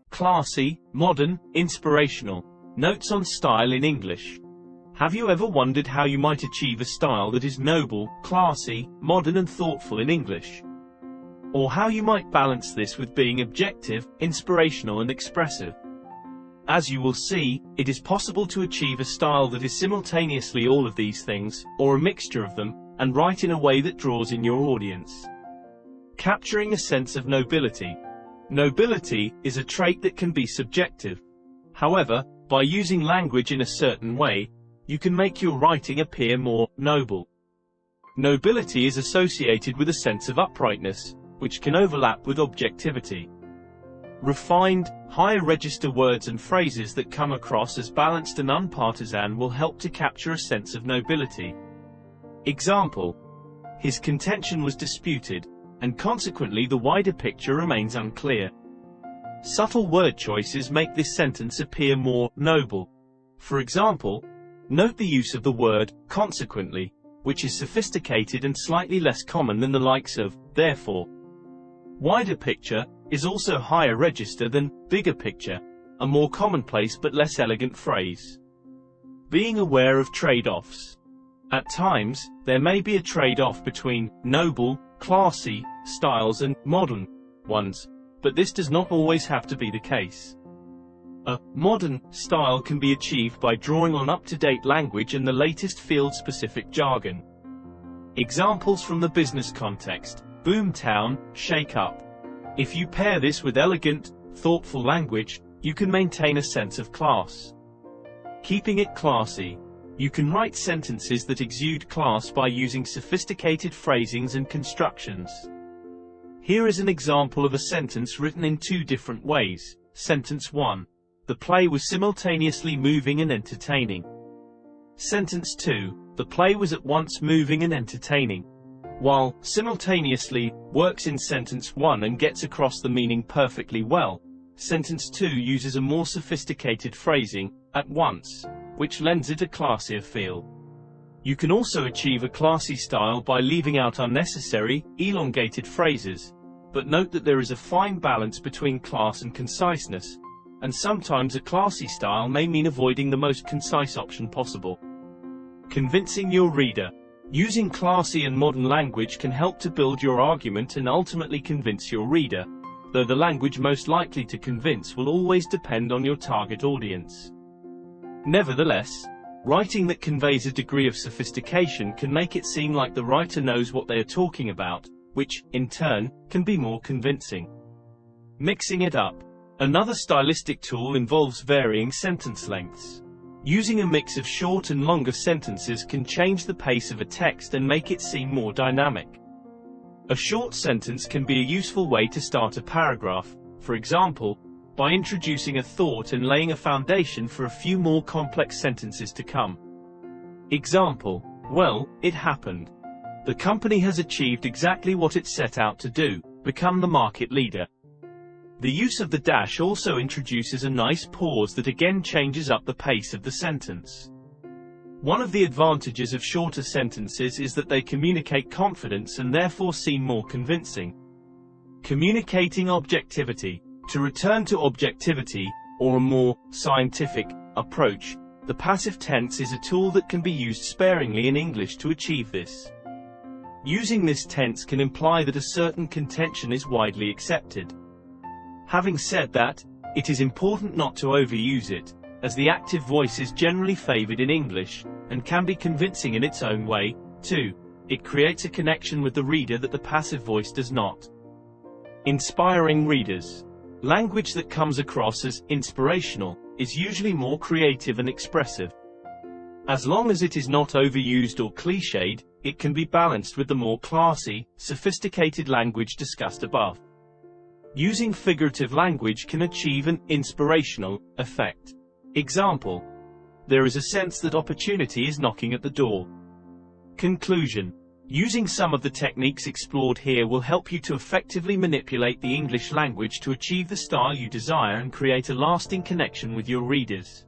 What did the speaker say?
Classy, modern, inspirational. Notes on style in English. Have you ever wondered how you might achieve a style that is noble, classy, modern and thoughtful in English? Or how you might balance this with being objective, inspirational and expressive? As you will see, it is possible to achieve a style that is simultaneously all of these things, or a mixture of them, and write in a way that draws in your audience. Capturing a sense of nobility. Nobility is a trait that can be subjective. However, by using language in a certain way, you can make your writing appear more noble. Nobility is associated with a sense of uprightness, which can overlap with objectivity. Refined, higher register words and phrases that come across as balanced and unpartisan will help to capture a sense of nobility. Example: his contention was disputed, and consequently the wider picture remains unclear. Subtle word choices make this sentence appear more noble. For example, note the use of the word consequently, which is sophisticated and slightly less common than the likes of therefore. Wider picture is also higher register than bigger picture, a more commonplace but less elegant phrase. Being aware of trade-offs. At times, there may be a trade-off between noble, classy styles and modern ones, but this does not always have to be the case. A modern style can be achieved by drawing on up-to-date language and the latest field-specific jargon. Examples from the business context: boomtown, shake up. If you pair this with elegant, thoughtful language, you can maintain a sense of class. Keeping it classy. You can write sentences that exude class by using sophisticated phrasings and constructions. Here is an example of a sentence written in two different ways. Sentence 1. The play was simultaneously moving and entertaining. Sentence 2. The play was at once moving and entertaining. While simultaneously works in sentence 1 and gets across the meaning perfectly well, sentence 2 uses a more sophisticated phrasing, at once, which lends it a classier feel. You can also achieve a classy style by leaving out unnecessary, elongated phrases, but note that there is a fine balance between class and conciseness, and sometimes a classy style may mean avoiding the most concise option possible. Convincing your reader. Using classy and modern language can help to build your argument and ultimately convince your reader, though the language most likely to convince will always depend on your target audience. Nevertheless, writing that conveys a degree of sophistication can make it seem like the writer knows what they are talking about, which, in turn, can be more convincing. Mixing it up. Another stylistic tool involves varying sentence lengths. Using a mix of short and longer sentences can change the pace of a text and make it seem more dynamic. A short sentence can be a useful way to start a paragraph, for example, by introducing a thought and laying a foundation for a few more complex sentences to come. Example: well, it happened. The company has achieved exactly what it set out to do, become the market leader. The use of the dash also introduces a nice pause that again changes up the pace of the sentence. One of the advantages of shorter sentences is that they communicate confidence and therefore seem more convincing. Communicating objectivity. To return to objectivity, or a more scientific approach, the passive tense is a tool that can be used sparingly in English to achieve this. Using this tense can imply that a certain contention is widely accepted. Having said that, it is important not to overuse it, as the active voice is generally favored in English, and can be convincing in its own way, too. It creates a connection with the reader that the passive voice does not. Inspiring readers. Language that comes across as inspirational is usually more creative and expressive. As long as it is not overused or cliched, it can be balanced with the more classy, sophisticated language discussed above. Using figurative language can achieve an inspirational effect. Example: there is a sense that opportunity is knocking at the door. Conclusion. Using some of the techniques explored here will help you to effectively manipulate the English language to achieve the style you desire and create a lasting connection with your readers.